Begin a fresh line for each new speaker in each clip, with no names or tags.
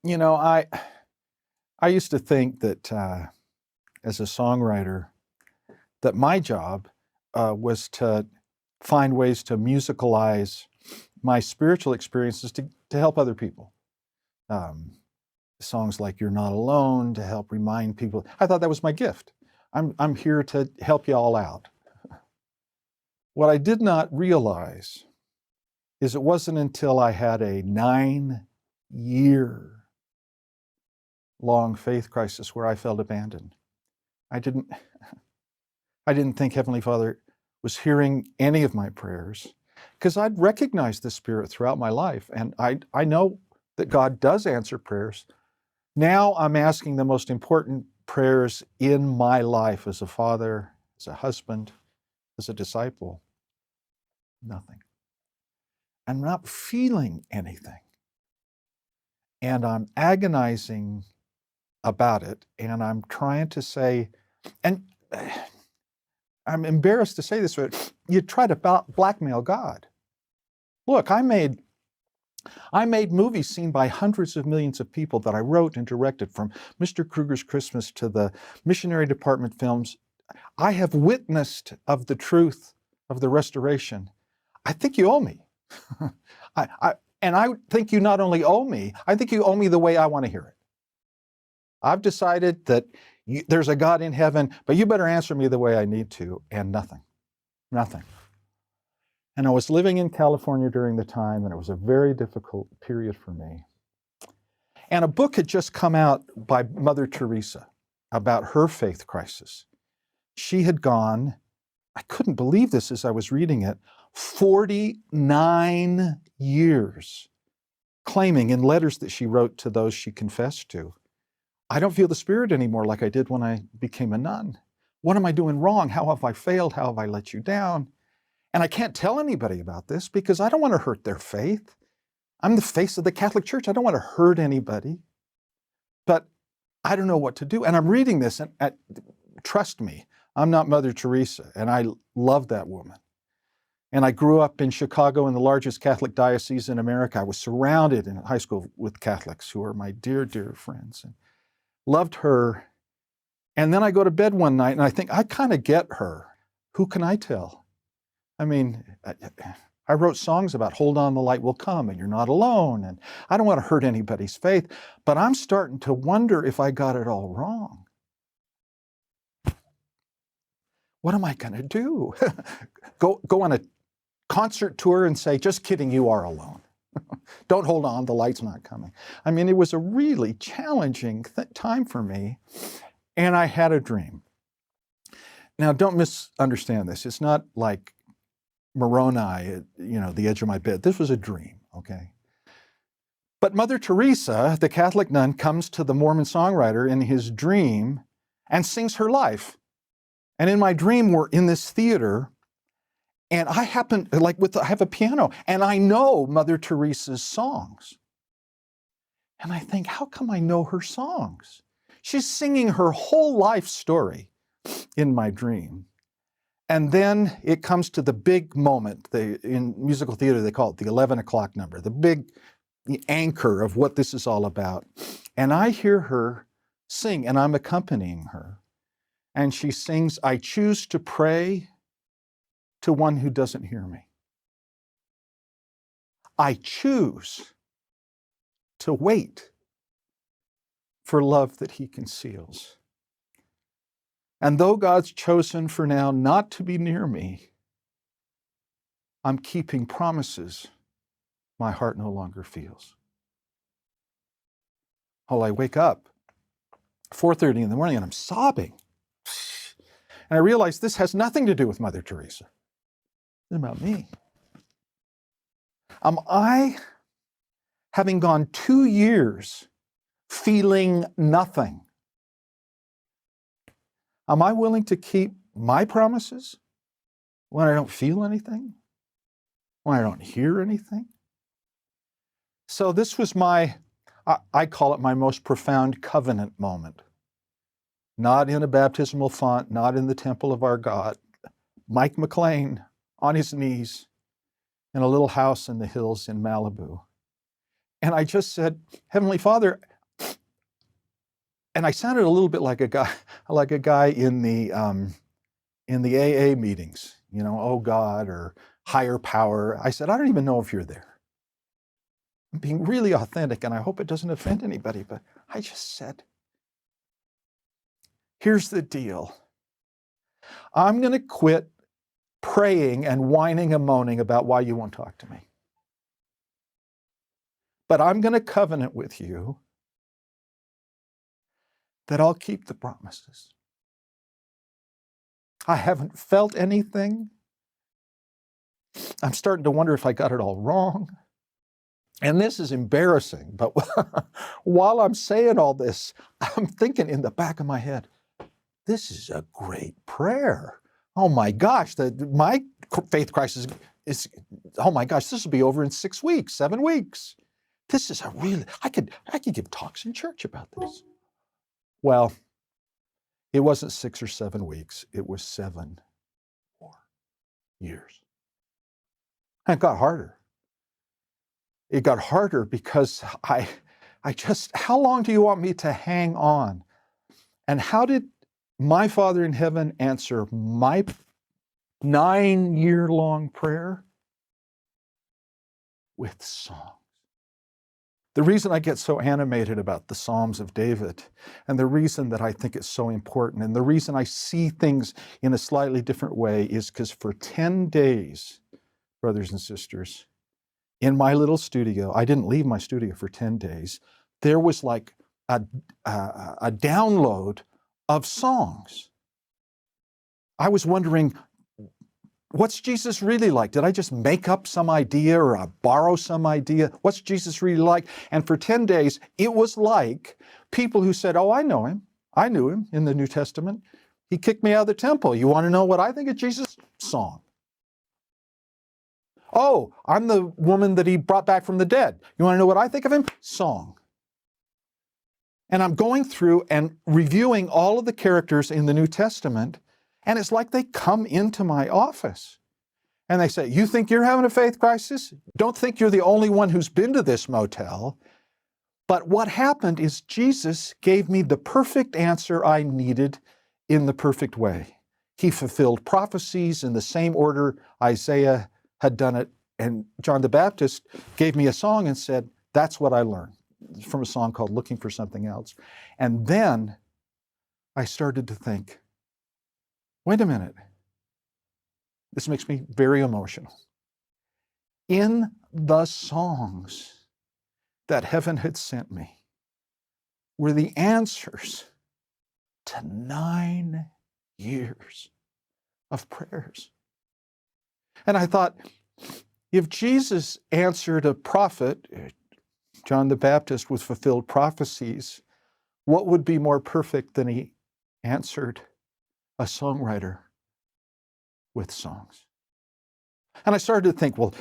You know, I used to think that as a songwriter, that my job was to find ways to musicalize my spiritual experiences to help other people. Um, Songs like "You're Not Alone" to help remind people. I thought that was my gift. I'm here to help you all out. What I did not realize is it wasn't until I had a 9-year long faith crisis where I felt abandoned. I didn't I didn't think Heavenly Father was hearing any of my prayers because I'd recognized the Spirit throughout my life, and I know that God does answer prayers. Now I'm asking the most important prayers in my life as a father, as a husband, as a disciple. Nothing. I'm not feeling anything. And I'm agonizing about it, and I'm trying to say, and I'm embarrassed to say this, but you try to blackmail God. Look, I made movies seen by hundreds of millions of people that I wrote and directed, from Mr. Kruger's Christmas to the Missionary Department films. I have witnessed of the truth of the restoration. I think you owe me. And I think you not only owe me, I think you owe me the way I want to hear it. I've decided that there's a God in heaven, but you better answer me the way I need to, and nothing. And I was living in California during the time, and it was a very difficult period for me. And a book had just come out by Mother Teresa about her faith crisis. She had gone, I couldn't believe this as I was reading it, 49 years claiming in letters that she wrote to those she confessed to, I don't feel the Spirit anymore like I did when I became a nun. What am I doing wrong? How have I failed? How have I let you down? And I can't tell anybody about this because I don't want to hurt their faith. I'm the face of the Catholic Church. I don't want to hurt anybody. But I don't know what to do. And I'm reading this, and trust me, I'm not Mother Teresa, and I love that woman. And I grew up in Chicago in the largest Catholic diocese in America. I was surrounded in high school with Catholics who are my dear, dear friends, and loved her. And then I go to bed one night and I think, I kind of get her. Who can I tell? I mean, I wrote songs about "Hold On, the Light Will Come" and "You're Not Alone," and I don't want to hurt anybody's faith, but I'm starting to wonder if I got it all wrong. What am I going to do? Go on a concert tour and say, "Just kidding, you are alone. Don't hold on, the light's not coming." I mean, it was a really challenging time for me, and I had a dream. Now, don't misunderstand this. It's not like Moroni, the edge of my bed. This was a dream, okay? But Mother Teresa, the Catholic nun, comes to the Mormon songwriter in his dream and sings her life. And in my dream, we're in this theater, and I have a piano, and I know Mother Teresa's songs. And I think, how come I know her songs? She's singing her whole life story in my dream. And then it comes to the big moment. In musical theater, they call it the 11 o'clock number, the anchor of what this is all about. And I hear her sing, and I'm accompanying her. And she sings, "I choose to pray to one who doesn't hear me. I choose to wait for love that he conceals. And though God's chosen for now not to be near me, I'm keeping promises my heart no longer feels." Oh, I wake up 4:30 in the morning and I'm sobbing. And I realize this has nothing to do with Mother Teresa. It's about me. Am I, having gone 2 years feeling nothing, am I willing to keep my promises when I don't feel anything? When I don't hear anything? So this was I call it my most profound covenant moment. Not in a baptismal font, not in the temple of our God. Mike McLean on his knees in a little house in the hills in Malibu. And I just said, "Heavenly Father, And I sounded a little bit like a guy in the AA meetings, oh God, or higher power. I said, I don't even know if you're there. I'm being really authentic, and I hope it doesn't offend anybody, but I just said, here's the deal. I'm going to quit praying and whining and moaning about why you won't talk to me. But I'm going to covenant with you that I'll keep the promises. I haven't felt anything. I'm starting to wonder if I got it all wrong. And this is embarrassing, but while I'm saying all this, I'm thinking in the back of my head, this is a great prayer. Oh my gosh, my faith crisis is, oh my gosh, this will be over in 6 weeks, 7 weeks. This is I could give talks in church about this. Well, it wasn't 6 or 7 weeks, it was 7 more years. And it got harder. It got harder because I just, how long do you want me to hang on? And how did my Father in heaven answer my 9-year-long prayer? With songs. The reason I get so animated about the Psalms of David, and the reason that I think it's so important, and the reason I see things in a slightly different way is because for 10 days, brothers and sisters, in my little studio, I didn't leave my studio for 10 days, there was like a download of songs. I was wondering, what's Jesus really like? Did I just make up some idea or borrow some idea? What's Jesus really like? And for 10 days, it was like people who said, oh, I know him. I knew him in the New Testament. He kicked me out of the temple. You want to know what I think of Jesus? Song. Oh, I'm the woman that he brought back from the dead. You want to know what I think of him? Song. And I'm going through and reviewing all of the characters in the New Testament, and it's like they come into my office. And they say, you think you're having a faith crisis? Don't think you're the only one who's been to this motel. But what happened is Jesus gave me the perfect answer I needed in the perfect way. He fulfilled prophecies in the same order Isaiah had done it. And John the Baptist gave me a song and said, that's what I learned, from a song called Looking for Something Else. And then I started to think, wait a minute. This makes me very emotional. In the songs that heaven had sent me were the answers to 9 years of prayers. And I thought, if Jesus answered a prophet, John the Baptist, with fulfilled prophecies, what would be more perfect than he answered a songwriter with songs? And I started to think, well,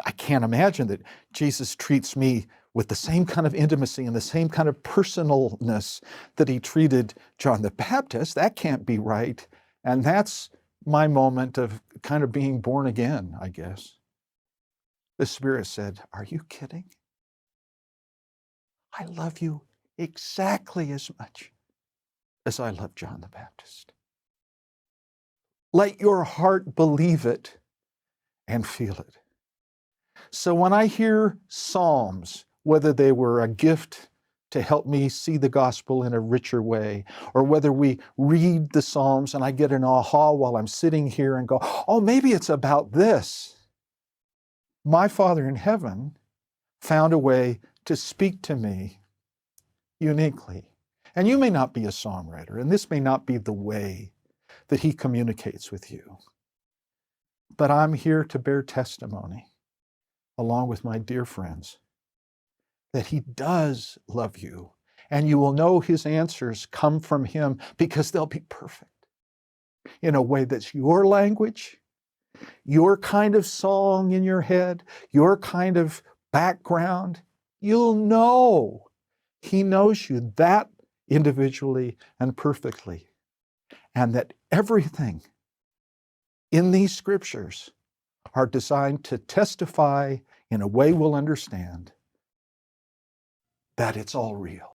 I can't imagine that Jesus treats me with the same kind of intimacy and the same kind of personalness that he treated John the Baptist. That can't be right. And that's my moment of kind of being born again, I guess. The Spirit said, are you kidding? I love you exactly as much as I love John the Baptist. Let your heart believe it and feel it. So when I hear Psalms, whether they were a gift to help me see the gospel in a richer way, or whether we read the Psalms and I get an aha while I'm sitting here and go, oh, maybe it's about this. My Father in heaven found a way to speak to me uniquely. And you may not be a songwriter, and this may not be the way that he communicates with you. But I'm here to bear testimony, along with my dear friends, that he does love you, and you will know his answers come from him because they'll be perfect in a way that's your language, your kind of song in your head, your kind of background. You'll know he knows you that individually and perfectly, and that everything in these scriptures are designed to testify in a way we'll understand that it's all real.